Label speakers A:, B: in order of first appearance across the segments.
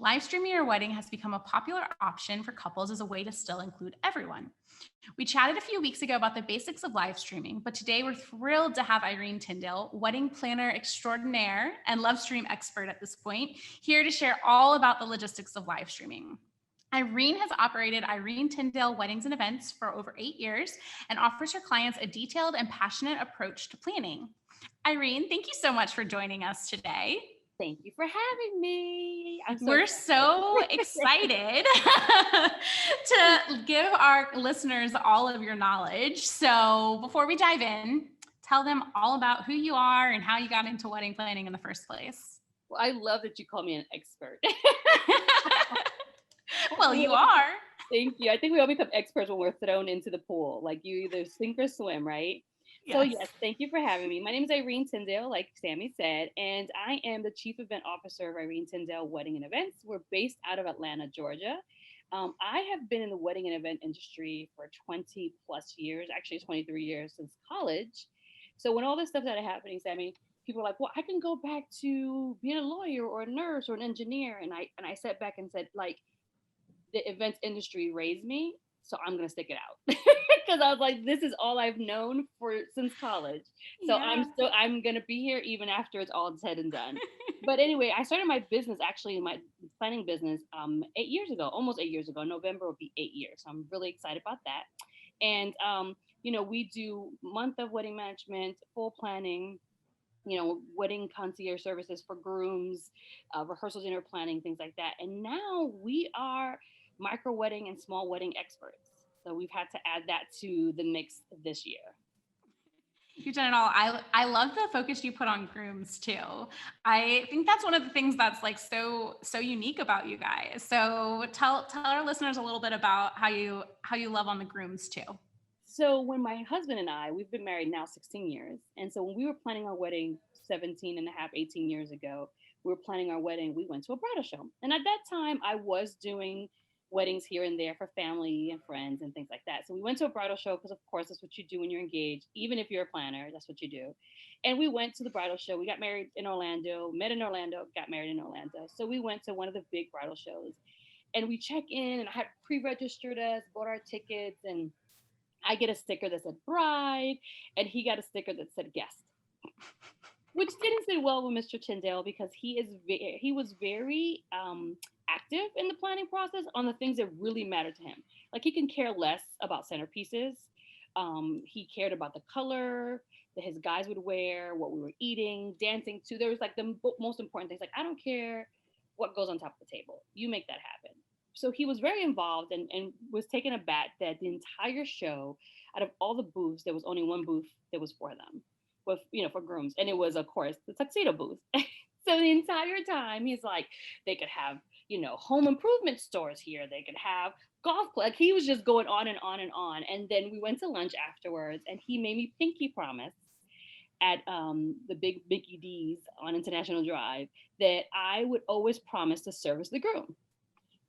A: live streaming your wedding has become a popular option for couples as a way to still include everyone. We chatted a few weeks ago about the basics of live streaming, but today we're thrilled to have Irene Tyndale, wedding planner extraordinaire and LoveStream expert at this point, here to share all about the logistics of live streaming. Irene has operated Irene Tyndale Weddings and Events for over 8 years and offers her clients a detailed and passionate approach to planning. Irene, thank you so much for joining us today.
B: Thank you for having me.
A: We're so excited to give our listeners all of your knowledge. So before we dive in, tell them all about who you are and how you got into wedding planning in the first place.
B: Well, I love that you call me an expert.
A: Well, you are.
B: Thank you. I think we all become experts when we're thrown into the pool. Like you either sink or swim, right? Yes. So yes, thank you for having me. My name is Irene Tyndale, like Sammy said, and I am the Chief Event Officer of Irene Tyndale Wedding and Events. We're based out of Atlanta, Georgia. I have been in the wedding and event industry for 20 plus years, actually 23 years since college. So when all this stuff started happening, Sammy, people are like, well, I can go back to being a lawyer or a nurse or an engineer. And I sat back and said, like, the events industry raised me, so I'm gonna stick it out because I was like, this is all I've known since college. So yeah. I'm gonna be here even after it's all said and done. But anyway, I started my business, actually my planning business 8 years ago, almost 8 years ago. November will be 8 years. So I'm really excited about that. And we do month of wedding management, full planning, wedding concierge services for grooms, rehearsal dinner planning, things like that. And now we are micro wedding and small wedding experts. So we've had to add that to the mix this year.
A: You've done it all. I love the focus you put on grooms too. I think that's one of the things that's like so unique about you guys. So tell our listeners a little bit about how you love on the grooms too.
B: So when my husband and I, we've been married now 16 years. And so when we were planning our wedding 18 years ago, we were planning our wedding, we went to a bridal show. And at that time I was doing weddings here and there for family and friends and things like that. So we went to a bridal show because of course that's what you do when you're engaged. Even if you're a planner, that's what you do. And we went to the bridal show. We got married in Orlando, met in Orlando, got married in Orlando. So we went to one of the big bridal shows and we check in, and I had pre-registered us, bought our tickets, and I get a sticker that said bride, and he got a sticker that said guest, which didn't sit well with Mr. Tyndale because he was very active in the planning process on the things that really matter to him. Like he can care less about centerpieces. He cared about the color that his guys would wear, what we were eating, dancing to. There was like the most important things. Like, I don't care what goes on top of the table. You make that happen. So he was very involved and was taken aback that the entire show, out of all the booths, there was only one booth that was for them, for grooms. And it was, of course, the tuxedo booth. So the entire time he's like, they could have, home improvement stores here. They could have golf club. Like he was just going on and on and on. And then we went to lunch afterwards and he made me pinky promise at the big Mickey D's on International Drive that I would always promise to service the groom.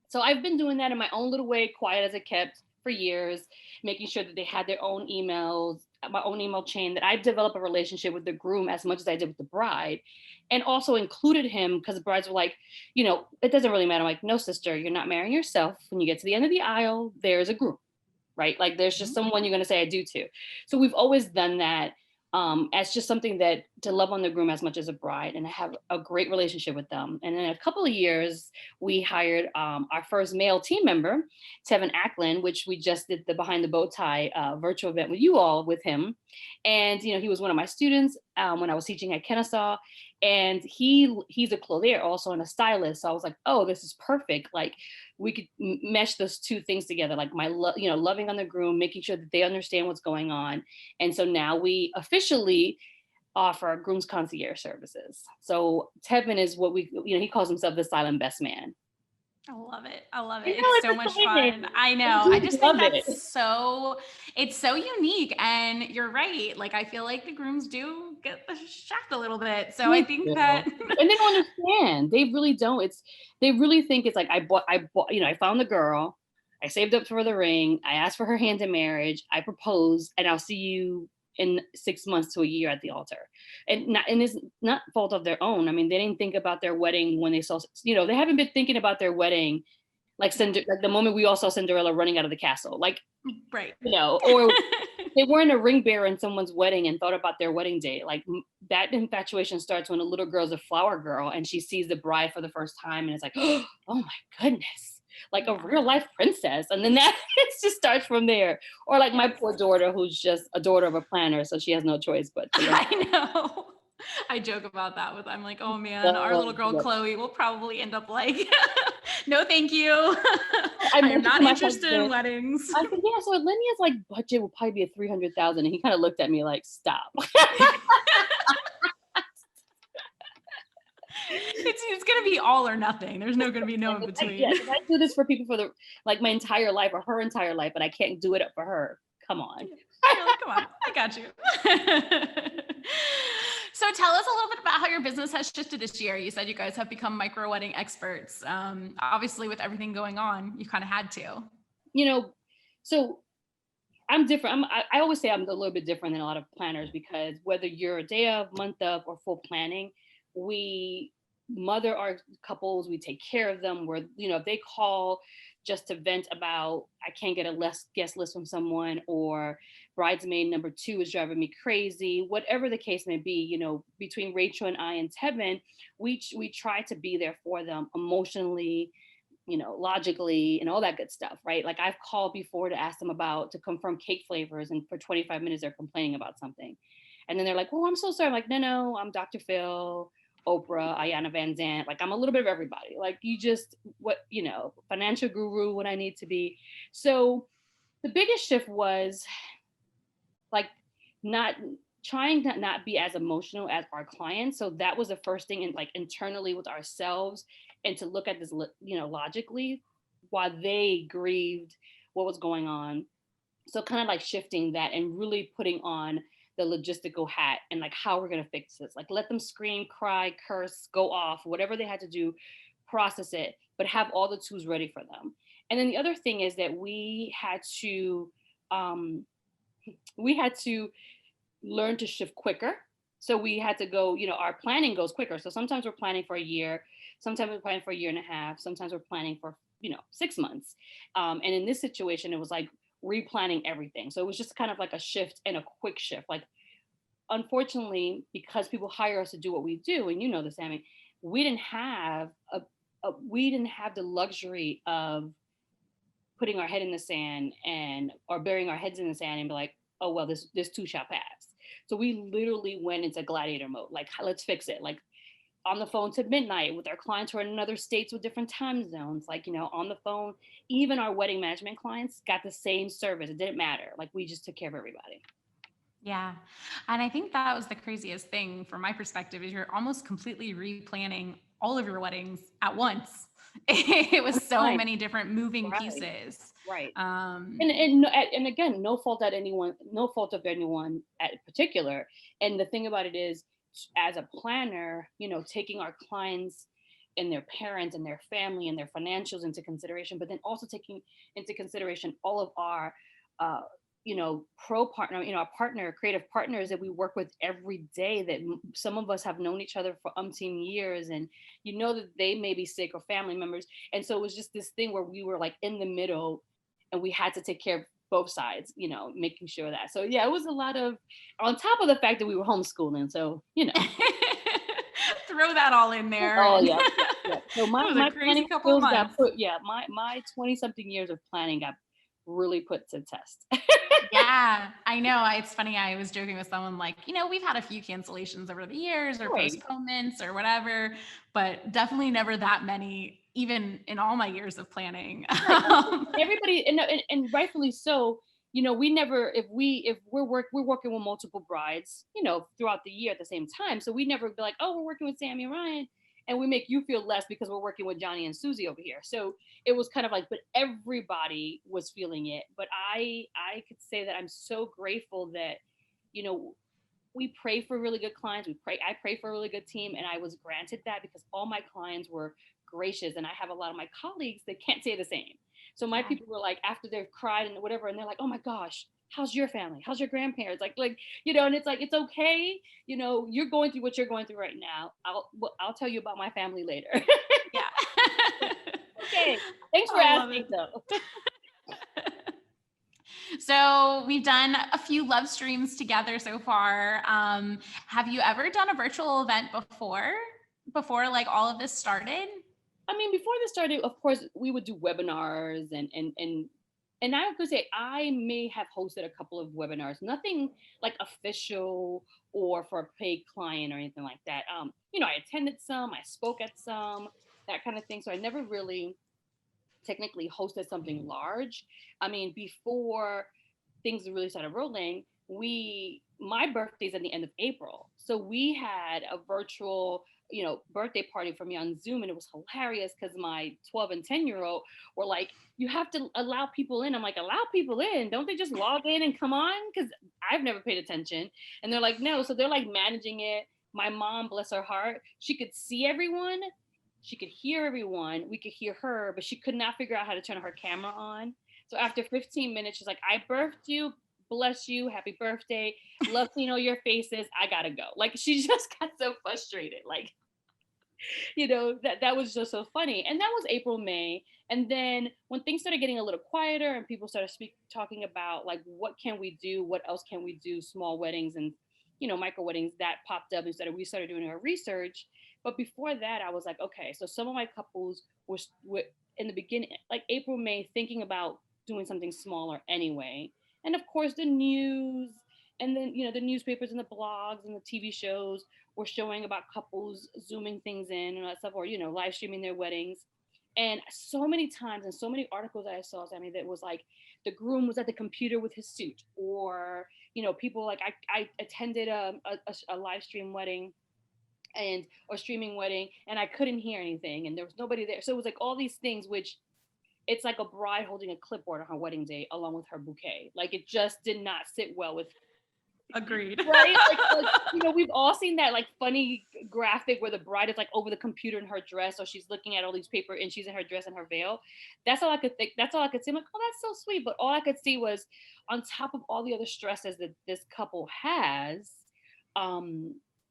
B: So I've been doing that in my own little way, quiet as it kept, for years, making sure that they had their own emails, my own email chain, that I developed a relationship with the groom as much as I did with the bride, and also included him because the brides were like, it doesn't really matter. I'm like, no, sister, you're not marrying yourself. When you get to the end of the aisle, there's a groom, right? Like there's just someone you're going to say I do to. So we've always done that as just something that to love on the groom as much as a bride and have a great relationship with them. And in a couple of years, we hired our first male team member, Tevin Acklin, which we just did the Behind the Bow Tie virtual event with you all with him. And, he was one of my students when I was teaching at Kennesaw. And he's a clothier also and a stylist. So I was like, oh, this is perfect. Like we could mesh those two things together, like my loving on the groom, making sure that they understand what's going on. And so now we officially offer grooms concierge services. So Tevin is what he calls himself the silent best man.
A: I love it. It's so much fun. I know. I just think that's it's so unique. And you're right. Like, I feel like the grooms do get the shaft a little bit. So I think that.
B: And they don't understand. They really don't. They really think it's like, I found the girl, I saved up for the ring, I asked for her hand in marriage, I proposed, and I'll see you in 6 months to a year at the altar. And it's not fault of their own. I mean, they didn't think about their wedding when they saw, they haven't been thinking about their wedding like the moment we all saw Cinderella running out of the castle, like,
A: right.
B: Or they weren't a ring bearer in someone's wedding and thought about their wedding day. Like that infatuation starts when a little girl's a flower girl and she sees the bride for the first time and it's like, oh my goodness, like a real life princess. And then that it just starts from there. Or like my poor daughter, who's just a daughter of a planner, so she has no choice but to
A: I know. I joke about that I'm like, oh man, our little girl Chloe will probably end up like, no, thank you. I am not interested in weddings.
B: I said, yeah, so Lynia's like budget will probably be a 300,000. And he kind of looked at me like, stop.
A: It's going to be all or nothing. There's going to be no in between.
B: I do this for people for my entire life or her entire life, but I can't do it for her. Come on.
A: Come on. I got you. So tell us a little bit about how your business has shifted this year. You said you guys have become micro wedding experts. Obviously with everything going on, you kind of had to.
B: So I'm different. I always say I'm a little bit different than a lot of planners because whether you're a day of, month of, or full planning, we mother our couples, we take care of them. If they call just to vent about, I can't get a guest list from someone, or bridesmaid number 2 is driving me crazy, whatever the case may be, between Rachel and I and Tevin, we try to be there for them emotionally, logically and all that good stuff, right? Like I've called before to ask them to confirm cake flavors, and for 25 minutes they're complaining about something. And then they're like, oh, I'm so sorry. I'm like, no, I'm Dr. Phil, Oprah, Ayanna Van Zandt. Like I'm a little bit of everybody. Like financial guru when I need to be. So the biggest shift was like not trying to not be as emotional as our clients. So that was the first thing, and like internally with ourselves, and to look at this, logically, while they grieved what was going on. So kind of like shifting that and really putting on the logistical hat and like how we're going to fix this. Like let them scream, cry, curse, go off, whatever they had to do, process it, but have all the tools ready for them. And then the other thing is that we had to learn to shift quicker. So we had to go, our planning goes quicker. So sometimes we're planning for a year, sometimes we're planning for a year and a half, sometimes we're planning for, 6 months. And in this situation, it was like replanning everything. So it was just kind of like a shift and a quick shift. Like, unfortunately, because people hire us to do what we do, and this, Sammy, we didn't have the luxury of putting our head in the sand or burying our heads in the sand and be like, oh, well, this too shall pass. So we literally went into gladiator mode. Like, let's fix it. Like on the phone to midnight with our clients who are in other states with different time zones, like, on the phone. Even our wedding management clients got the same service. It didn't matter. Like we just took care of everybody.
A: Yeah. And I think that was the craziest thing from my perspective is you're almost completely replanning all of your weddings at once. It was so many different moving pieces.
B: Right. And again, no fault of anyone at particular. And the thing about it is, as a planner, taking our clients and their parents and their family and their financials into consideration, but then also taking into consideration all of our, creative partners that we work with every day, that some of us have known each other for umpteen years, and that they may be sick or family members. And so it was just this thing where we were like in the middle and we had to take care of both sides, making sure that. So yeah, it was a lot of, on top of the fact that we were homeschooling. So,
A: throw that all in there.
B: Oh yeah. So my planning skills got put, my 20 something years of planning got really put to test.
A: Yeah, I know. It's funny. I was joking with someone like, we've had a few cancellations over the years or postponements or whatever, but definitely never that many, even in all my years of planning.
B: Everybody, and rightfully so, we never, if we're working with multiple brides, throughout the year at the same time. So we never be like, oh, we're working with Sammy and Ryan, and we make you feel less because we're working with Johnny and Susie over here. So it was kind of like, but everybody was feeling it. But I could say that I'm so grateful that, we pray for really good clients. I pray for a really good team. And I was granted that because all my clients were gracious. And I have a lot of my colleagues that can't say the same. So my people were like, after they've cried and whatever, and they're like, oh my gosh, how's your family? How's your grandparents? And it's like, it's okay. You're going through what you're going through right now. I'll tell you about my family later.
A: Yeah.
B: Okay. Thanks for
A: I love
B: asking
A: it.
B: though.
A: So we've done a few love streams together so far. Have you ever done a virtual event before like all of this started?
B: I mean, before this started, of course, we would do webinars and I could say I may have hosted a couple of webinars, nothing like official or for a paid client or anything like that. I attended some, I spoke at some, that kind of thing. So I never really technically hosted something large. I mean, before things really started rolling, my birthday's at the end of April. So we had a virtual, birthday party for me on Zoom, and it was hilarious because my 12 and 10-year-old were like, you have to allow people in. I'm like, allow people in? Don't they just log in and come on? Because I've never paid attention. And they're like, no. So they're like managing it. My mom, bless her heart, she could see everyone, she could hear everyone, we could hear her, but she could not figure out how to turn her camera on. So after 15 minutes, she's like, I birthed you, bless you, happy birthday, love seeing all your faces, I gotta go. Like, she just got so frustrated. Like, that was just so funny. And that was April, May. And then when things started getting a little quieter and people started talking about like, what can we do, what else can we do, small weddings and micro weddings, that popped up. We started doing our research. But before that, I was like, okay, so some of my couples were in the beginning, like April, May, thinking about doing something smaller anyway. And of course, the news and then, the newspapers and the blogs and the TV shows were showing about couples zooming things in and all that stuff, or, live streaming their weddings. And so many times and so many articles that I saw, Sammy, that was like the groom was at the computer with his suit, or, people like I attended a live stream wedding or streaming wedding, and I couldn't hear anything and there was nobody there. So it was like all these things, which it's like a bride holding a clipboard on her wedding day along with her bouquet. Like, it just did not sit well with.
A: Agreed.
B: Right? We've all seen that like funny graphic where the bride is like over the computer in her dress, or she's looking at all these paper and she's in her dress and her veil. That's all I could think. That's all I could see. I'm like, oh, that's so sweet. But all I could see was, on top of all the other stresses that this couple has,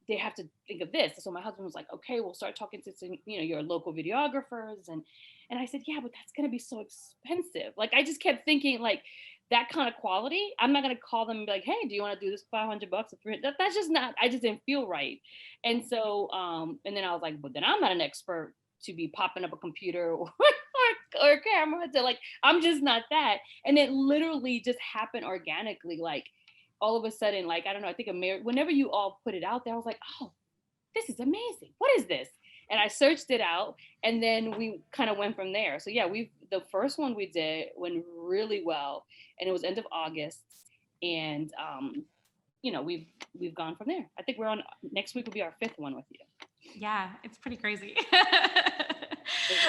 B: they have to think of this. So my husband was like, okay, we'll start talking to some, your local videographers. And I said, yeah, but that's going to be so expensive. Like, I just kept thinking, like, that kind of quality, I'm not going to call them and be like, hey, do you want to do this $500 or $300? That's just not, I just didn't feel right. And so, and then I was like, but then I'm not an expert to be popping up a computer or a camera to, like, I'm just not that. And it literally just happened organically. Like, all of a sudden, like, I don't know, I think whenever you all put it out there, I was like, oh, this is amazing. What is this? And I searched it out, and then we kind of went from there. So yeah, the first one we did went really well, and it was end of August, and we've gone from there. I think next week will be our 5th one with you.
A: Yeah, it's pretty crazy.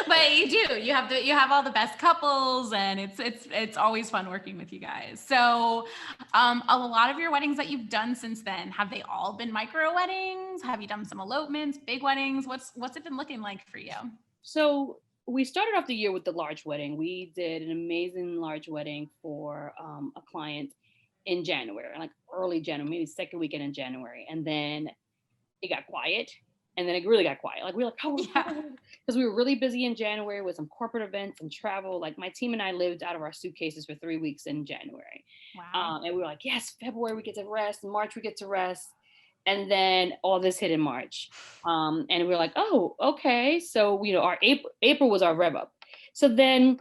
A: But you have all the best couples, and it's always fun working with you guys. So a lot of your weddings that you've done since then, have they all been micro weddings? Have you done some elopements, big weddings? What's it been looking like for you?
B: So we started off the year with the large wedding. We did an amazing large wedding for a client in January, like early January, maybe second weekend in January. And then it got quiet. And then it really got quiet. Like, we were like, oh, because we were really busy in January with some corporate events and travel. Like, my team and I lived out of our suitcases for 3 weeks in January.
A: Wow.
B: And we were like, yes, February we get to rest, March we get to rest. And then all this hit in March. And we were like, oh, okay. So, our April was our rev up. So then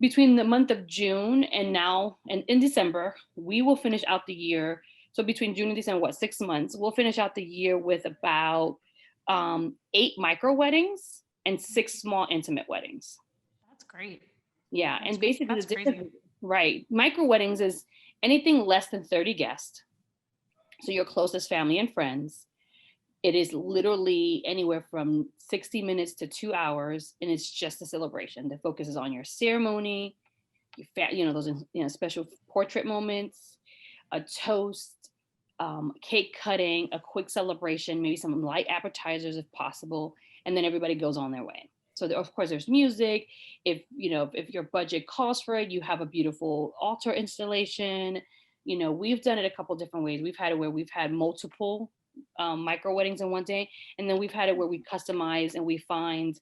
B: between the month of June and now, and in December, we will finish out the year. So between June and December, 6 months, we'll finish out the year with about 8 micro weddings and 6 small intimate weddings.
A: That's great.
B: Yeah.
A: That's
B: and basically
A: that's crazy.
B: Right. Micro weddings is anything less than 30 guests. So your closest family and friends. It is literally anywhere from 60 minutes to 2 hours. And it's just a celebration that focuses on your ceremony, those, special portrait moments, a toast, cake cutting, a quick celebration, maybe some light appetizers if possible, and then everybody goes on their way. So of course there's music. If your budget calls for it, you have a beautiful altar installation. we've done it a couple different ways. We've had it where we've had multiple micro weddings in one day. And then we've had it where we customize and we find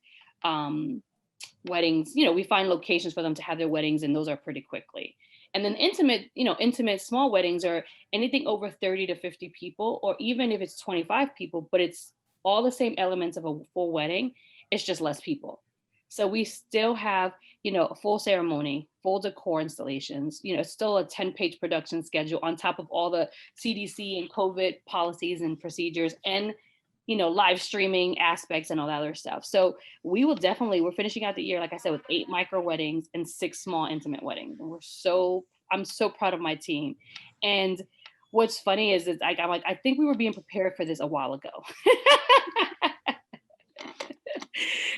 B: weddings, we find locations for them to have their weddings, and those are pretty quickly. And then intimate small weddings are anything over 30 to 50 people, or even if it's 25 people, but it's all the same elements of a full wedding. It's just less people. So we still have, a full ceremony, full decor installations, still a 10-page production schedule on top of all the CDC and COVID policies and procedures, and live streaming aspects and all that other stuff. So we're finishing out the year, like I said, with 8 micro weddings and 6 small intimate weddings. And I'm so proud of my team. And what's funny is I'm like, I think we were being prepared for this a while ago.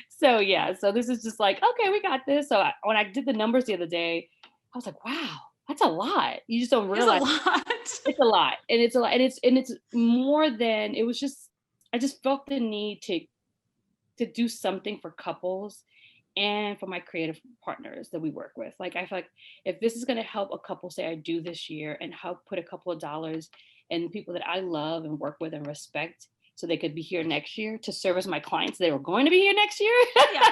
B: So yeah, so this is just like, okay, we got this. So when I did the numbers the other day, I was like, wow, that's a lot. You just don't realize it's a lot. And it's a lot. And it's more than, it was just, I just felt the need to do something for couples and for my creative partners that we work with. Like, I feel like if this is going to help a couple say I do this year and help put a couple of dollars in people that I love and work with and respect, so they could be here next year to service my clients, they were going to be here next year. Yeah.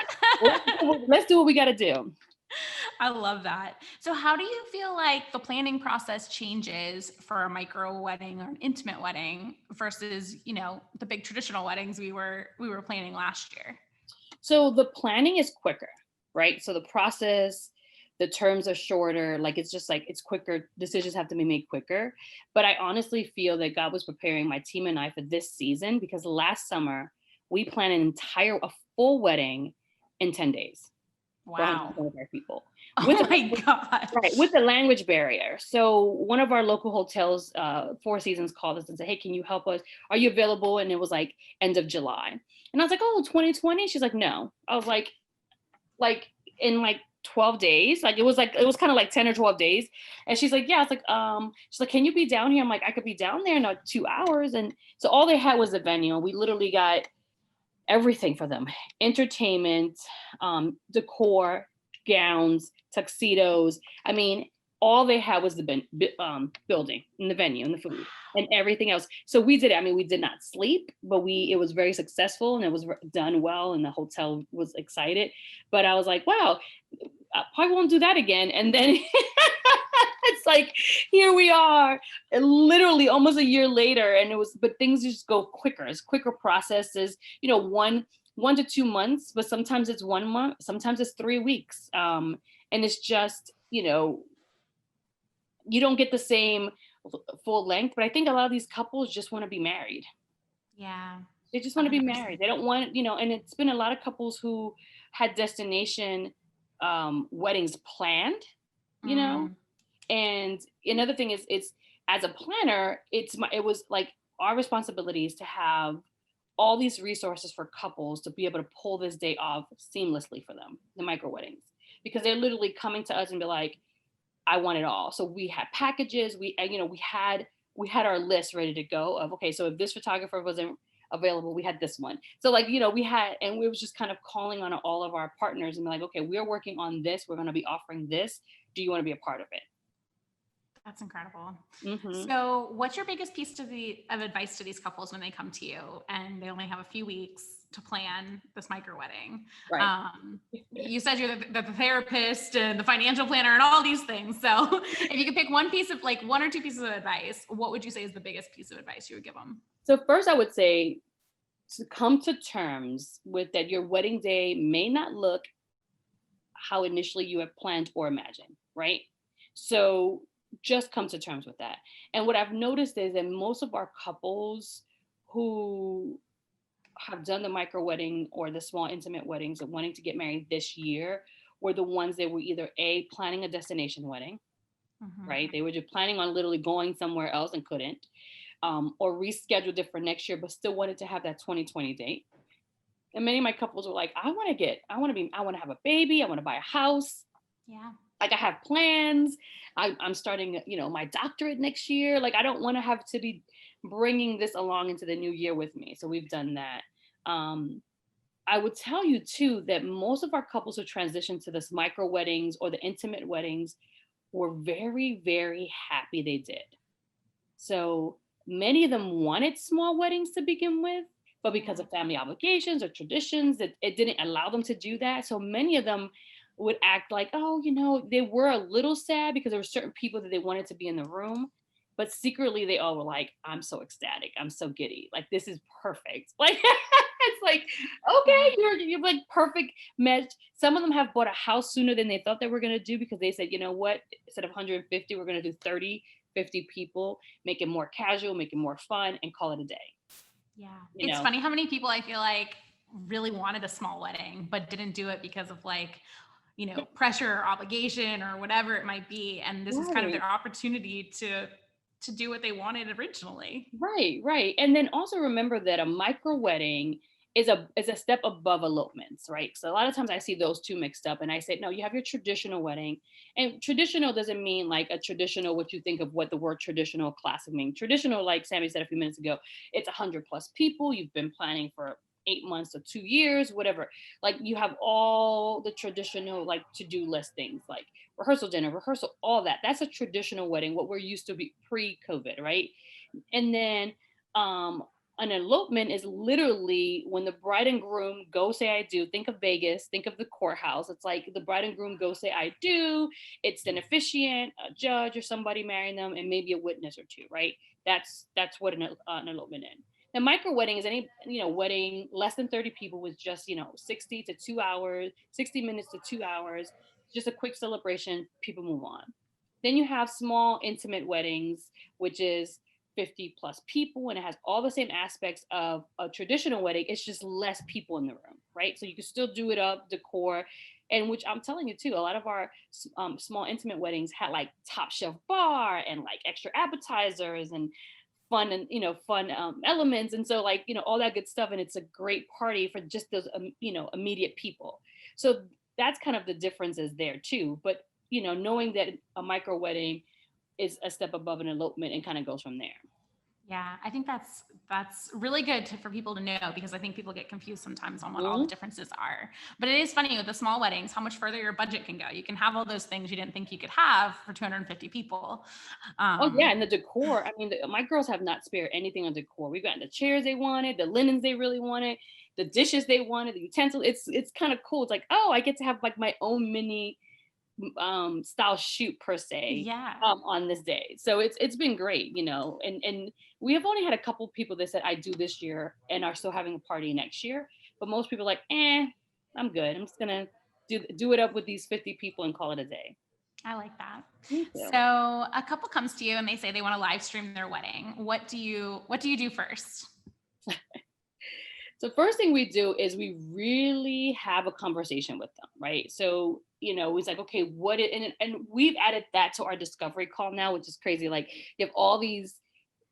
B: Let's do what we got to do.
A: I love that. So how do you feel like the planning process changes for a micro wedding or an intimate wedding versus, the big traditional weddings we were planning last year?
B: So the planning is quicker, right? So the process, the terms are shorter. Like, it's just like, it's quicker. Decisions have to be made quicker. But I honestly feel that God was preparing my team and I for this season, because last summer we planned a full wedding in 10 days.
A: Wow.
B: 125 people.
A: Oh my God.
B: Right, with the language barrier. So one of our local hotels, Four Seasons, called us and said, hey, can you help us? Are you available? And it was like end of July. And I was like, oh, 2020? She's like, no. I was like in like 12 days. Like, it was kind of like 10 or 12 days. And she's like, yeah. I was like, she's like, can you be down here? I'm like, I could be down there in 2 hours. And so all they had was the venue. And we literally got everything for them: entertainment, decor, gowns, tuxedos. I mean, all they had was the building and the venue and the food and everything else. So we did it. I mean, we did not sleep, but it was very successful and it was done well, and the hotel was excited. But I was like, wow, I probably won't do that again. And then it's like, here we are, literally almost a year later, and but things just go quicker. It's quicker processes, 1 to 2 months, but sometimes it's 1 month, sometimes it's 3 weeks. And it's just, you don't get the same full length, but I think a lot of these couples just want to be married.
A: Yeah.
B: They just want to be married. They don't want, and it's been a lot of couples who had destination weddings planned, and another thing is, it's, as a planner, it was like our responsibility is to have all these resources for couples to be able to pull this day off seamlessly for them, the micro weddings, because they're literally coming to us and be like, I want it all. So we had packages, we had our list ready to go of, okay, so if this photographer wasn't available, we had this one. So we had, and we was just kind of calling on all of our partners and be like, okay, we're working on this. We're going to be offering this. Do you want to be a part of it?
A: That's incredible.
B: Mm-hmm.
A: So what's your biggest piece of advice to these couples when they come to you and they only have a few weeks to plan this micro wedding?
B: Right.
A: You said you're the therapist and the financial planner and all these things. So if you could pick one or two pieces of advice, what would you say is the biggest piece of advice you would give them?
B: So first, I would say to come to terms with that your wedding day may not look how initially you have planned or imagined, right? So just come to terms with that. And what I've noticed is that most of our couples who have done the micro wedding or the small intimate weddings and wanting to get married this year were the ones that were either planning a destination wedding, right? They were just planning on literally going somewhere else and couldn't, or rescheduled it for next year, but still wanted to have that 2020 date. And many of my couples were like, I want to have a baby. I want to buy a house.
A: Yeah.
B: Like, I have plans. I'm starting, my doctorate next year. Like, I don't want to have to be bringing this along into the new year with me. So we've done that. I would tell you too, that most of our couples who transitioned to this micro weddings or the intimate weddings were very, very happy they did. So many of them wanted small weddings to begin with, but because of family obligations or traditions, it didn't allow them to do that. So many of them would act like, oh, they were a little sad because there were certain people that they wanted to be in the room. But secretly, they all were like, I'm so ecstatic. I'm so giddy. Like, this is perfect. Like, it's like,
A: Yeah.
B: okay, you're like perfect match. Some of them have bought a house sooner than they thought they were going to do because they said, you know what, instead of 150, we're going to do 30, 50 people, make it more casual, make it more fun, and call it a day.
A: Yeah.
B: You
A: It's
B: know,
A: funny how many people I feel like really wanted a small wedding, but didn't do it because of like, pressure or obligation or whatever it might be. And this is kind of
B: right.
A: their opportunity to do what they wanted originally.
B: Right. And then also remember that a micro wedding is a step above elopements, right? So a lot of times I see those two mixed up and I say, no, you have your traditional wedding. And traditional doesn't mean like a traditional, what you think of what the word traditional classic mean. Traditional, like Sammy said a few minutes ago, it's 100+ people. You've been planning for 8 months or 2 years, whatever. Like you have all the traditional like to-do list things like rehearsal dinner, rehearsal, all that. That's a traditional wedding, what we're used to be pre-COVID, right? And then um an elopement is literally when the bride and groom go say I do. Think of Vegas, think of the courthouse. It's like the bride and groom go say I do. It's an officiant, a judge or somebody marrying them, and maybe a witness or two, right? That's what an elopement is. The micro wedding is any wedding less than 30 people with just 60 to 2 hours, 60 minutes to 2 hours, just a quick celebration. People move on. Then you have small intimate weddings, which is 50+ people, and it has all the same aspects of a traditional wedding. It's just less people in the room, right? So you can still do it up, decor, and which I'm telling you too, a lot of our small intimate weddings had like top shelf bar and like extra appetizers and fun and fun elements, and so like all that good stuff, and it's a great party for just those immediate people. So that's kind of the differences there too. But knowing that a micro wedding is a step above an elopement and kind of goes from there.
A: Yeah, I think that's really good for people to know because I think people get confused sometimes on what all the
B: Mhm.
A: differences are. But it is funny with the small weddings how much further your budget can go. You can have all those things you didn't think you could have for 250 people.
B: Oh yeah,
A: Um,
B: and the decor. I mean, my girls have not spared anything on decor. We've gotten the chairs they wanted, the linens they really wanted, the dishes they wanted, the utensils. It's kind of cool. It's like, oh, I get to have like my own mini style shoot per se
A: yeah,
B: on this day. So it's been great, and we have only had a couple people that said I do this year and are still having a party next year. But most people are like, I'm good. I'm just gonna do it up with these 50 people and call it a day.
A: I like that.
B: Me
A: So
B: too.
A: a couple comes to you and they say they want to live stream their wedding. What do you do first?
B: So first thing we do is we really have a conversation with them, right? So it's like, okay, and we've added that to our discovery call now, which is crazy. Like you have all these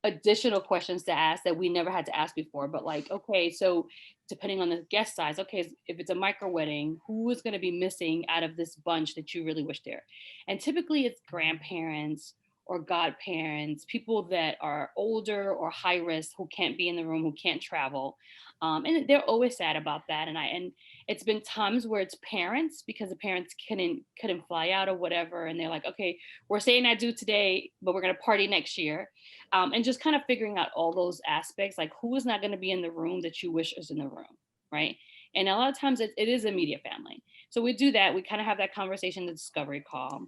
B: additional questions to ask that we never had to ask before. But like, okay, so depending on the guest size, okay, if it's a micro wedding, who is going to be missing out of this bunch that you really wish there? And typically it's grandparents or godparents, people that are older or high risk who can't be in the room, who can't travel. And they're always sad about that. And it's been times where it's parents because the parents couldn't fly out or whatever. And they're like, okay, we're saying I do today, but we're going to party next year. And just kind of figuring out all those aspects, like who is not going to be in the room that you wish is in the room, right? And a lot of times it is immediate family. So we do that. We kind of have that conversation, the discovery call.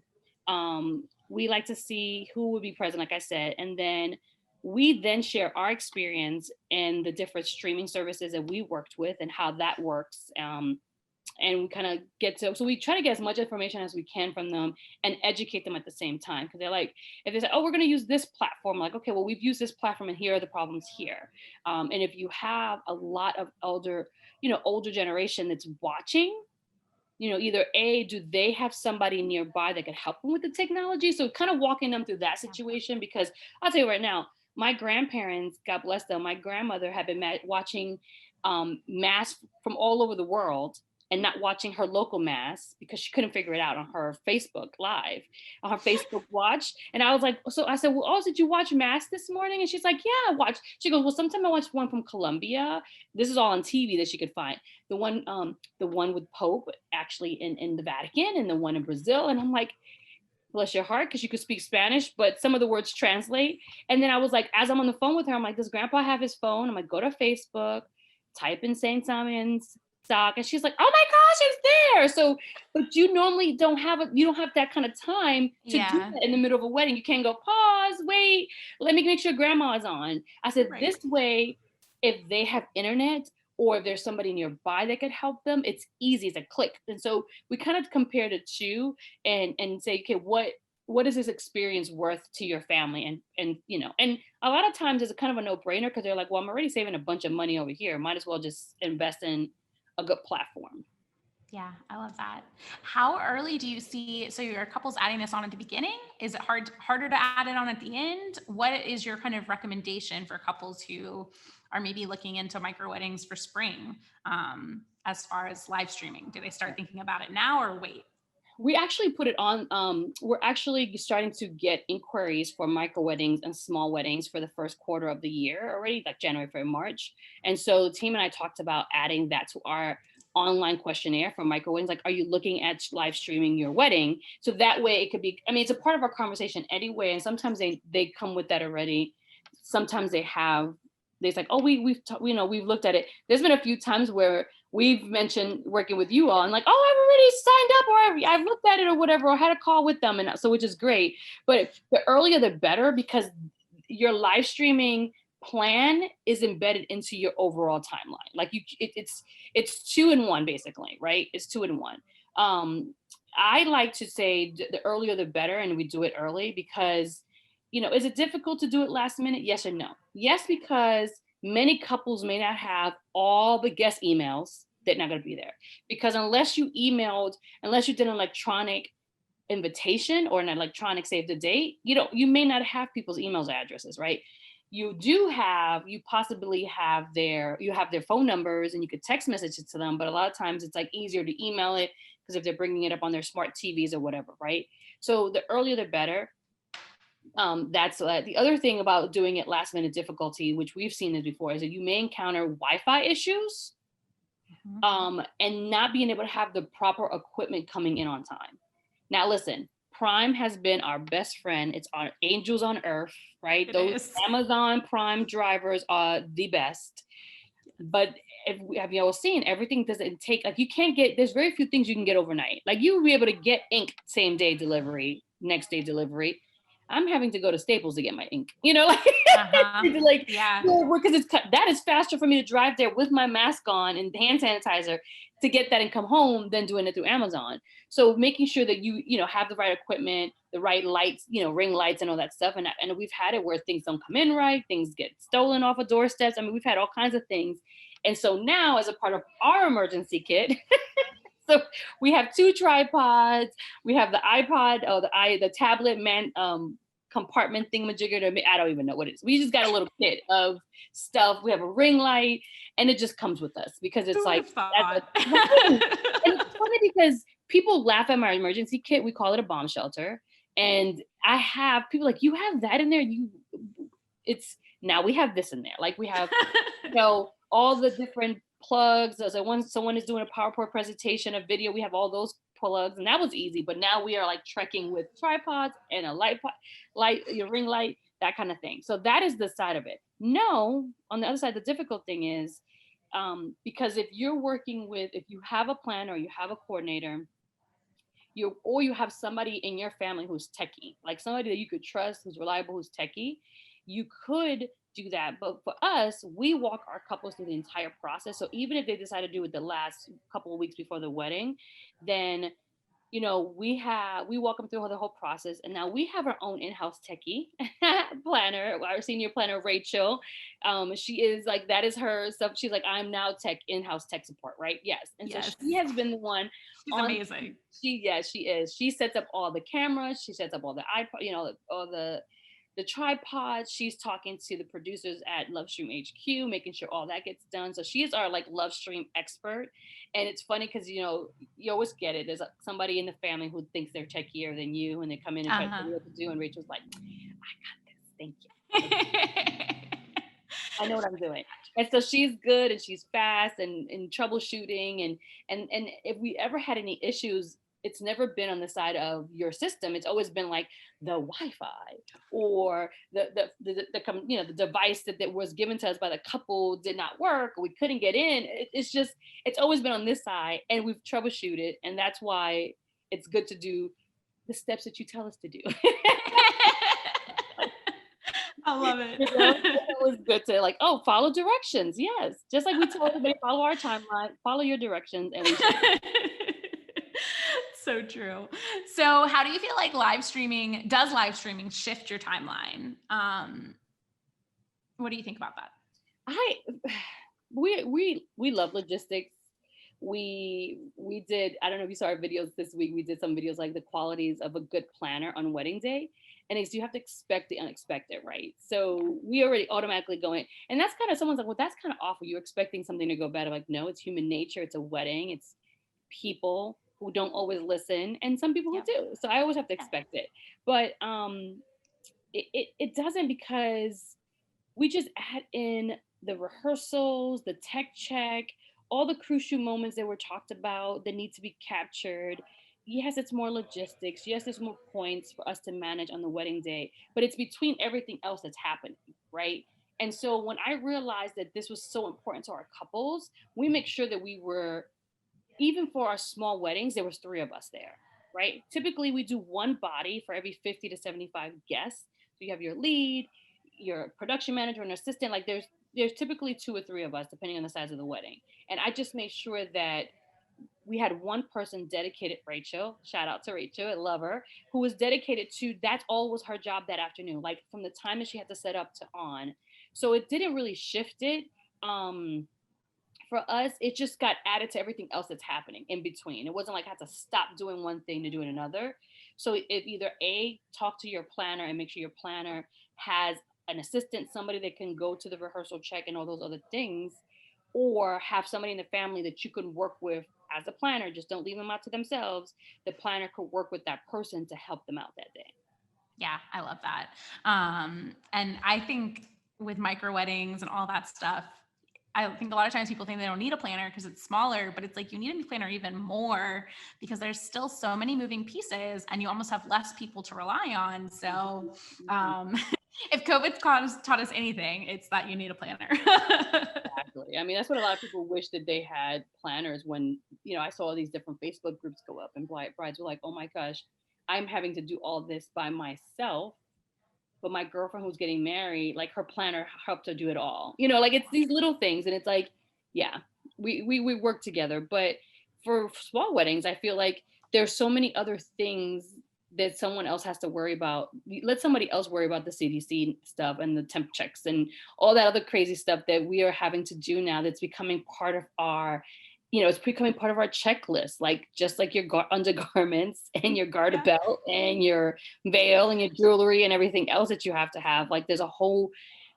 B: We like to see who would be present, like I said, and then we then share our experience and the different streaming services that we worked with and how that works. And we kind of so we try to get as much information as we can from them and educate them at the same time, because they're like, if they say, oh, we're going to use this platform, like, okay, well, we've used this platform and here are the problems here. And if you have a lot of older generation that's watching, either A, do they have somebody nearby that could help them with the technology? So kind of walking them through that
A: Yeah.
B: situation, because I'll tell you right now, my grandparents, God bless them, my grandmother had been watching mass from all over the world and not watching her local mass because she couldn't figure it out on her Facebook live, on her Facebook watch. And I was like, so I said, well, oh, did you watch mass this morning? And she's like, yeah, I watched. She goes, well, sometime I watched one from Colombia. This is all on TV that she could find. The one with Pope actually in the Vatican, and the one in Brazil. And I'm like, bless your heart, because you could speak Spanish, but some of the words translate. And then I was like, as I'm on the phone with her, I'm like, does grandpa have his phone? I'm like, go to Facebook, type in St. Simon's stock. And she's like, oh my gosh, it's there. So, but you normally you don't have that kind of time to do
A: Yeah.
B: that in the middle of a wedding. You can't go, pause, wait, let me make sure grandma is on. I said,
A: Right.
B: this way, if they have internet, or if there's somebody nearby that could help them, it's easy, it's a click. And so we kind of compare the two and say, okay, what is this experience worth to your family? And and a lot of times it's a kind of a no-brainer, because they're like, well, I'm already saving a bunch of money over here. Might as well just invest in a good platform.
A: Yeah, I love that. How early do you see, so your couple's adding this on at the beginning? Is it harder to add it on at the end? What is your kind of recommendation for couples who are maybe looking into micro weddings for spring, as far as live streaming? Do they start thinking about it now or wait?
B: We actually put it on. We're actually starting to get inquiries for micro weddings and small weddings for the first quarter of the year already, like January, February, March. And so the team and I talked about adding that to our online questionnaire for micro weddings. Like, are you looking at live streaming your wedding? So that way it could be, I mean, it's a part of our conversation anyway. And sometimes they come with that already. Sometimes they're like, oh, we've looked at it. There's been a few times where we've mentioned working with you all and like, oh, I've already signed up, or I've looked at it or whatever, or had a call with them. And so, which is great. But the earlier the better, because your live streaming plan is embedded into your overall timeline. Like it's 2 in 1 basically, right? It's 2 in 1. I like to say the earlier the better, and we do it early because, is it difficult to do it last minute? Yes or no? Yes, because many couples may not have all the guest emails. They're not going to be there, because unless you did an electronic invitation or an electronic save the date, you may not have people's emails addresses, right? You possibly have you have their phone numbers, and you could text message it to them, but a lot of times it's like easier to email it, because if they're bringing it up on their smart TVs or whatever, right? So the earlier the better. That's the other thing about doing it last minute difficulty, which we've seen this before, is that you may encounter Wi-Fi issues, and not being able to have the proper equipment coming in on time. Now, listen, Prime has been our best friend. It's our angels on earth, right? Those Amazon Prime drivers are the best. But have you all seen, everything doesn't take, like, there's very few things you can get overnight. Like, you will be able to get ink same day delivery, next day delivery. I'm having to go to Staples to get my ink, like,
A: Yeah,
B: because that is faster for me to drive there with my mask on and hand sanitizer to get that and come home than doing it through Amazon. So making sure that you have the right equipment, the right lights, ring lights and all that stuff. And we've had it where things don't come in right, things get stolen off of doorsteps. I mean, we've had all kinds of things. And so now, as a part of our emergency kit, so we have 2 tripods. We have the iPod, the tablet compartment thingamajigger. I don't even know what it is. We just got a little kit of stuff. We have a ring light, and it just comes with us, because it's like, and it's funny because people laugh at my emergency kit. We call it a bomb shelter. And I have people like, you have that in there? Now we have this in there. Like, we have, all the different plugs. So when someone is doing a PowerPoint presentation, a video, we have all those plugs, and that was easy. But now we are like trekking with tripods and a your ring light, that kind of thing. So that is the side of it. No, on the other side, the difficult thing is, because if you have a planner, or you have a coordinator, you have somebody in your family who's techie, like somebody that you could trust, who's reliable, who's techie, you could do that. But for us, we walk our couples through the entire process. So even if they decide to do it the last couple of weeks before the wedding, then we walk them through the whole process. And now we have our own in-house techie planner, our senior planner, Rachel. She is like, that is her stuff. She's like, I'm now in-house tech support, right? Yes. And so she has been the one.
A: She's amazing.
B: She is. She sets up all the cameras. She sets up all the iPod, all the tripod. She's talking to the producers at LoveStream HQ, making sure all that gets done. So she is our like LoveStream expert. And it's funny because you always get it. There's somebody in the family who thinks they're techier than you, and they come in and try to tell you what to do. And Rachel's like, I got this. Thank you. I know what I'm doing. And so she's good, and she's fast and troubleshooting. And if we ever had any issues, it's never been on the side of your system. It's always been like the Wi-Fi or the device that was given to us by the couple did not work, or we couldn't get in. It's always been on this side, and we've troubleshooted, and that's why it's good to do the steps that you tell us to do.
A: I love it.
B: It's always good to like, oh, follow directions. Yes. Just like we tell everybody, follow our timeline, follow your directions. And
A: So true. So how do you feel like live streaming shift your timeline? What do you think about that?
B: We love logistics. We did, I don't know if you saw our videos this week, we did some videos like the qualities of a good planner on wedding day. And it's, you have to expect the unexpected, right? So we already automatically go in, and that's kind of, someone's like, well, that's kind of awful. You're expecting something to go bad. I'm like, no, it's human nature. It's a wedding. It's people who don't always listen, and some people who do. So I always have to expect it. But it doesn't, because we just add in the rehearsals, the tech check, all the crucial moments that were talked about that need to be captured. Yes, it's more logistics. Yes, there's more points for us to manage on the wedding day, but it's between everything else that's happening, right? And so when I realized that this was so important to our couples, we make sure that we were, even for our small weddings, there was 3 of us there, right? Typically we do one body for every 50 to 75 guests. So you have your lead, your production manager, and assistant. Like there's typically 2 or 3 of us, depending on the size of the wedding. And I just made sure that we had one person dedicated, Rachel, shout out to Rachel, I love her, who was dedicated to, that's all was her job that afternoon, like from the time that she had to set up to on. So it didn't really shift it. For us, it just got added to everything else that's happening in between. It wasn't like I had to stop doing one thing to do another. So it either talk to your planner and make sure your planner has an assistant, somebody that can go to the rehearsal check and all those other things, or have somebody in the family that you can work with as a planner. Just don't leave them out to themselves. The planner could work with that person to help them out that day.
A: Yeah, I love that. And I think with micro weddings and all that stuff, I think a lot of times people think they don't need a planner because it's smaller, but it's like you need a planner even more because there's still so many moving pieces and you almost have less people to rely on. So if COVID's taught us anything, it's that you need a planner.
B: Exactly. I mean, that's what a lot of people wish that they had planners. When, I saw these different Facebook groups go up and brides were like, oh my gosh, I'm having to do all this by myself. But my girlfriend who's getting married, like her planner helped her do it all. Like it's these little things. And it's like, yeah, we work together. But for small weddings, I feel like there's so many other things that someone else has to worry about. Let somebody else worry about the CDC stuff and the temp checks and all that other crazy stuff that we are having to do now, that's becoming part of our, it's becoming part of our checklist, like just like your undergarments and your garter belt and your veil and your jewelry and everything else that you have to have. Like there's a whole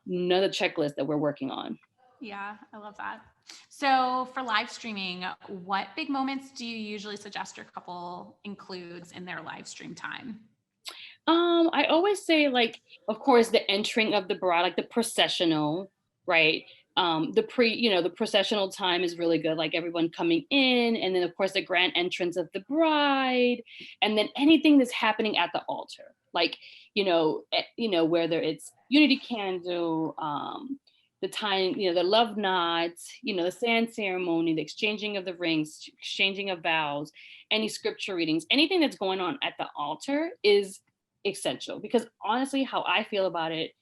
B: another checklist that we're working on.
A: Yeah, I love that. So for live streaming, what big moments do you usually suggest your couple includes in their live stream time?
B: I always say, like, of course, the entering of the bride, like the processional, right? The processional time is really good, like everyone coming in, and then of course the grand entrance of the bride, and then anything that's happening at the altar, like, whether it's unity candle, the time, the love nods, the sand ceremony, the exchanging of the rings, exchanging of vows, any scripture readings, anything that's going on at the altar is essential, because honestly, how I feel about it,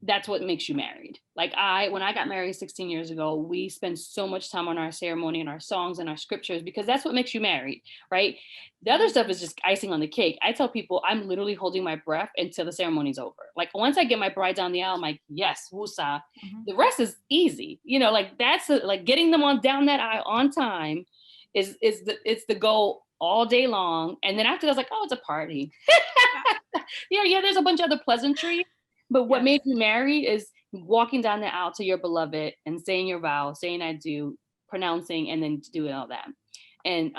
B: that's what makes you married. Like when I got married 16 years ago, we spent so much time on our ceremony and our songs and our scriptures, because that's what makes you married, right? The other stuff is just icing on the cake. I tell people I'm literally holding my breath until the ceremony's over. Like once I get my bride down the aisle, I'm like, yes, woosah. The rest is easy. Like that's like getting them on down that aisle on time is the goal all day long. And then after that's like, oh, it's a party. Yeah, there's a bunch of other pleasantries. But what made you married is walking down the aisle to your beloved and saying your vow, saying I do, pronouncing, and then doing all that. And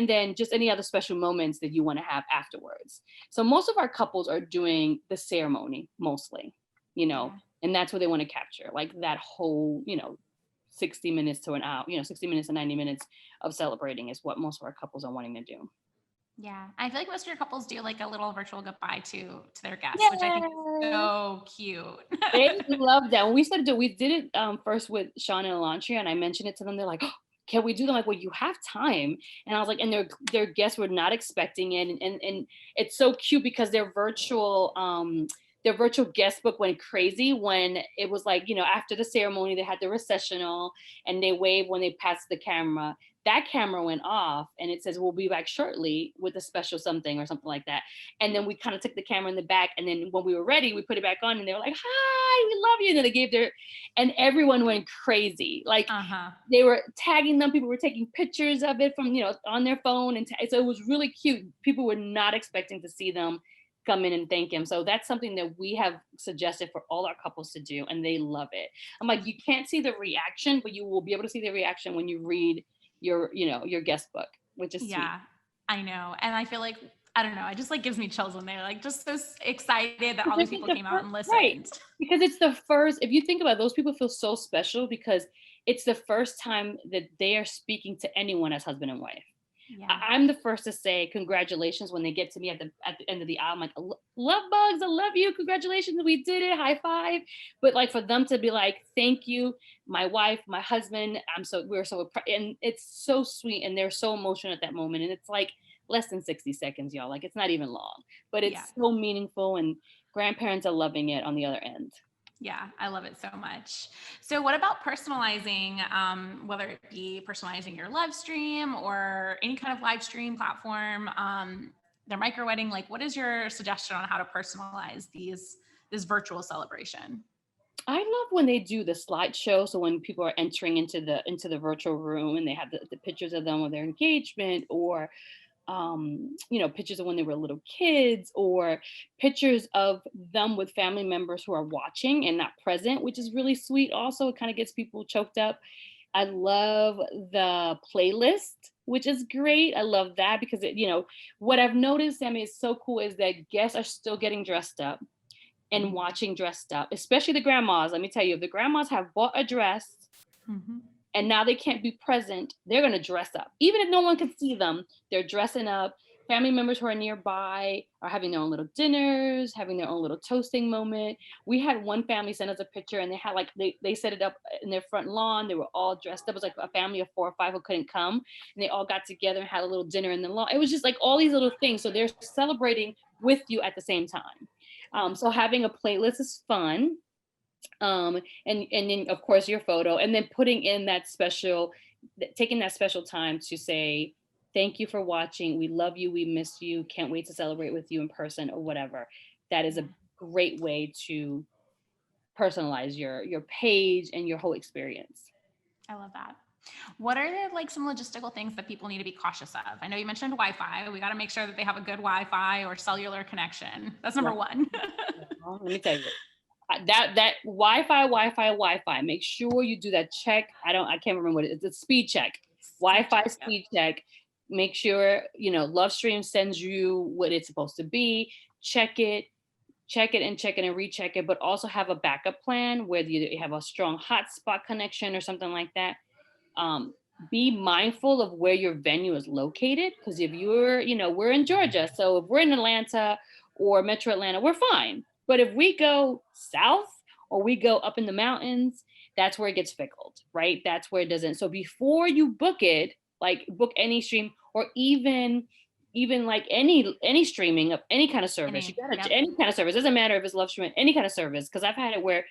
B: then just any other special moments that you want to have afterwards. So most of our couples are doing the ceremony mostly, and that's what they want to capture, like that whole, 60 minutes to an hour, 60 minutes to 90 minutes of celebrating is what most of our couples are wanting to do.
A: Yeah. I feel like most of your couples do like a little virtual goodbye to their guests, which I think is
B: Yeah.
A: so cute.
B: They love that. When we started to, we did it first with Sean and Alantria, and I mentioned it to them. They're like, oh, "Can we do them?" Like, well, you have time, and I was like, and their guests were not expecting it, and it's so cute because their virtual guest book went crazy when it was like, after the ceremony they had the recessional and they wave when they passed the camera. That camera went off and it says we'll be back shortly with a special something or something like that. And then we kind of took the camera in the back. And then when we were ready, we put it back on and they were like, "Hi, we love you." And then they gave and everyone went crazy. Like
A: Uh-huh.
B: they were tagging them. People were taking pictures of it from, on their phone. And so it was really cute. People were not expecting to see them come in and thank him. So that's something that we have suggested for all our couples to do. And they love it. I'm like, you can't see the reaction, but you will be able to see the reaction when you read your guest book, which is sweet.
A: Yeah, I know. And I feel like, I don't know, it just like gives me chills when they're like just so excited that all
B: Because
A: these
B: it's
A: people
B: the
A: came out
B: first,
A: and
B: right.
A: listened.
B: Because it's the first, if you think about it, those people feel so special because it's the first time that they are speaking to anyone as husband and wife.
A: Yeah.
B: I'm the first to say congratulations when they get to me at the end of the aisle. I'm like, love bugs, I love you, congratulations, we did it, high five. But like for them to be like, thank you, my wife, my husband, and it's so sweet and they're so emotional at that moment. And it's like less than 60 seconds, y'all. Like it's not even long, but
A: Yeah.
B: it's so meaningful and grandparents are loving it on the other end.
A: Yeah, I love it so much. So, what about personalizing, whether it be personalizing your live stream or any kind of live stream platform, their micro wedding? Like, what is your suggestion on how to personalize this virtual celebration?
B: I love when they do the slideshow. So when people are entering into the virtual room and they have the pictures of them with their engagement, or pictures of when they were little kids, or pictures of them with family members who are watching and not present, which is really sweet. Also, it kind of gets people choked up. I love the playlist, which is great. I love that because what I've noticed, Sammy, is so cool is that guests are still getting dressed up and watching dressed up, especially the grandmas. Let me tell you, if the grandmas have bought a dress
A: Mm-hmm.
B: and now they can't be present, they're going to dress up. Even if no one can see them, they're dressing up. Family members who are nearby are having their own little dinners, having their own little toasting moment. We had one family send us a picture and they had they set it up in their front lawn. They were all dressed up. It was like a family of 4 or 5 who couldn't come. And they all got together and had a little dinner in the lawn. It was just like all these little things. So they're celebrating with you at the same time. So having a playlist is fun. And then of course your photo, and then putting in taking that special time to say thank you for watching, we love you, we miss you, can't wait to celebrate with you in person, or whatever. That is a great way to personalize your page and your whole experience.
A: I love that. What are like some logistical things that people need to be cautious of? I know you mentioned Wi-Fi. We got to make sure that they have a good Wi-Fi or cellular connection. That's number
B: Yeah.
A: one.
B: Let me tell you, that Wi-Fi. Make sure you do that check. I can't remember what it is. It's a speed check. Wi-Fi speed check. Make sure LoveStream sends you what it's supposed to be. Check it and recheck it, but also have a backup plan where you have a strong hotspot connection or something like that. Be mindful of where your venue is located, because if we're in Georgia, so if we're in Atlanta or Metro Atlanta, we're fine. But if we go south or we go up in the mountains, that's where it gets fickled, right? That's where it doesn't. So before you book it, like book any stream, or even like any streaming of any kind of service, you gotta any kind of service. Doesn't matter if it's love streaming, any kind of service. Because I've had it where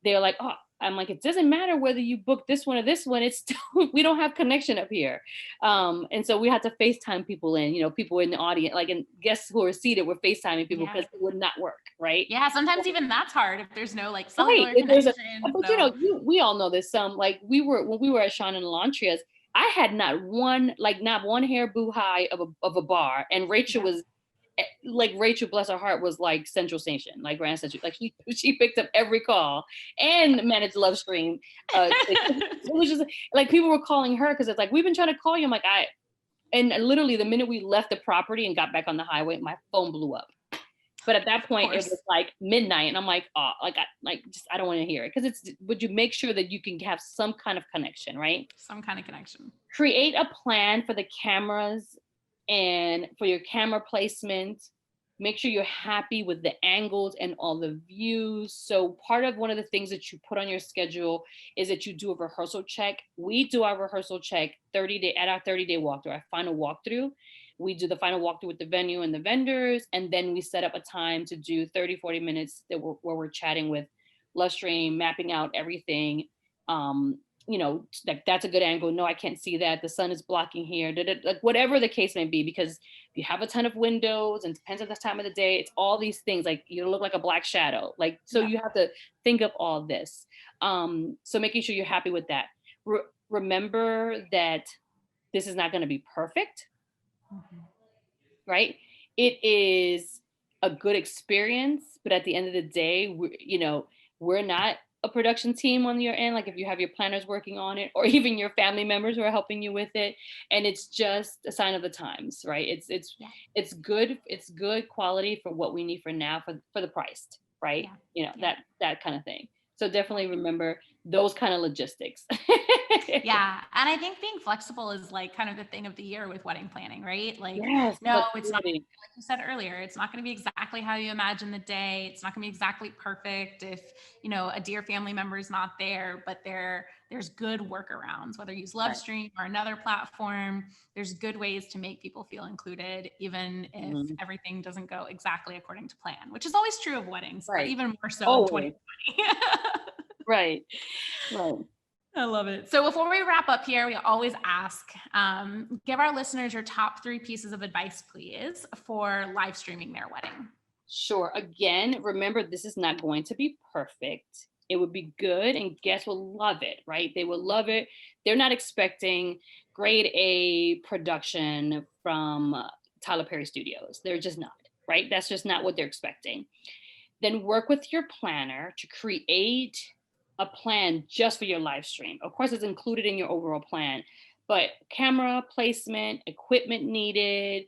B: they're like, oh, I'm like, it doesn't matter whether you book this one or this one. It's still, we don't have connection up here. And so we had to FaceTime people in, people in the audience, like, and guests who are seated were FaceTiming people because it would not work. Right.
A: Yeah. Sometimes even that's hard if there's no like
B: Right.
A: cellular connection.
B: But we all know this. Like when we were at Sean and Lantria's, I had not one hair boo high of a bar. And Rachel was like, Rachel, bless her heart, was like Central Station, like Grand Central. Like she picked up every call and managed LoveStream. It was just like people were calling her because it's like, we've been trying to call you. I'm like, and literally the minute we left the property and got back on the highway, my phone blew up. But at that point, it was like midnight, and I'm like, oh, I don't want to hear it, because would you make sure that you can have some kind of connection, right?
A: Some kind of connection.
B: Create a plan for the cameras And for your camera placement, make sure you're happy with the angles and all the views. So one of the things that you put on your schedule is that you do a rehearsal check. We do our rehearsal check at our 30-day walkthrough, our final walkthrough. We do the final walkthrough with the venue and the vendors, and then we set up a time to do 30, 40 minutes where we're chatting with LoveStream, mapping out everything. Like that's a good angle. No, I can't see that. The sun is blocking here. Like whatever the case may be, because if you have a ton of windows and depends on the time of the day, it's all these things. Like you look like a black shadow. Like so, you have to think of all this. So making sure you're happy with that. Remember that this is not going to be perfect, right? It is a good experience, but at the end of the day, we're not a production team on your end, like if you have your planners working on it, or even your family members who are helping you with it, and it's just a sign of the times, right? It's good quality for what we need for now, for the price, right? That kind of thing. So definitely remember those kind of logistics.
A: Yeah. And I think being flexible is like kind of the thing of the year with wedding planning, right? Like,
B: yes,
A: no, it's not, like you said earlier, it's not going to be exactly how you imagine the day. It's not going to be exactly perfect if, a dear family member is not there, but there's good workarounds, whether you use LoveStream or another platform. There's good ways to make people feel included, even if everything doesn't go exactly according to plan, which is always true of weddings, but even more so in 2020.
B: Right.
A: I love it. So before we wrap up here, we always ask, give our listeners your top 3 pieces of advice, please, for live streaming their wedding.
B: Sure. Again, remember, this is not going to be perfect. It would be good, and guests will love it, right? They will love it. They're not expecting grade A production from Tyler Perry Studios. They're just not, right? That's just not what they're expecting. Then work with your planner to create a plan just for your live stream. Of course, it's included in your overall plan, but camera placement, equipment needed,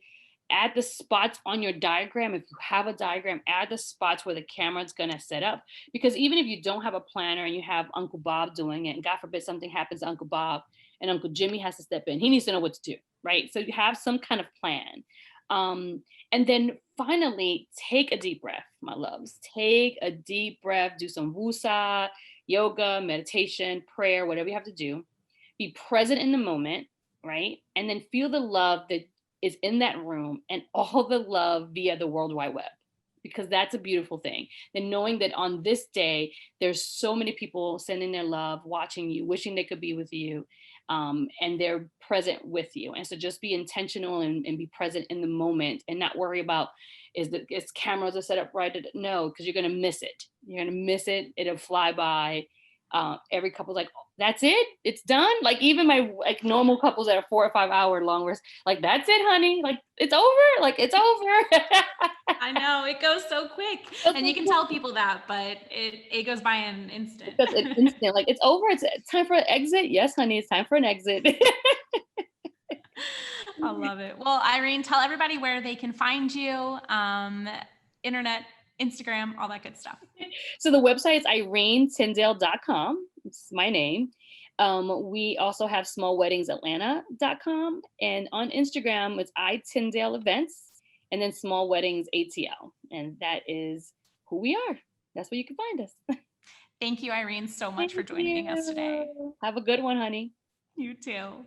B: add the spots on your diagram. If you have a diagram, add the spots where the camera is going to set up. Because even if you don't have a planner and you have Uncle Bob doing it, and God forbid something happens to Uncle Bob and Uncle Jimmy has to step in, he needs to know what to do, right? So you have some kind of plan. And then finally, take a deep breath, my loves. Take a deep breath, do some wusa, yoga, meditation, prayer, whatever you have to do. Be present in the moment, right? And then feel the love that is in that room, and all the love via the World Wide Web, because that's a beautiful thing. Then knowing that on this day, there's so many people sending their love, watching you, wishing they could be with you, and they're present with you. And so just be intentional and be present in the moment, and not worry about is cameras are set up right. No, because you're going to miss it. You're going to miss it. It'll fly by. Every couple's like, oh, that's it, it's done. Like even my normal couples that are 4 or 5 hour long, we're like, that's it, honey. Like it's over. Like it's over.
A: I know, it goes so quick, and you can tell people that, but it goes by in an instant.
B: It's instant. Like it's over. It's time for an exit. Yes, honey, it's time for an exit.
A: I love it. Well, Irene, tell everybody where they can find you, internet, Instagram, all that good stuff.
B: So the website is irenetyndale.com. It's my name. We also have smallweddingsatlanta.com, and on Instagram it's iTyndale Events, and then Small Weddings ATL, and that is who we are. That's where you can find us.
A: Thank you, Irene, so much for joining us today.
B: Have a good one, honey.
A: You too.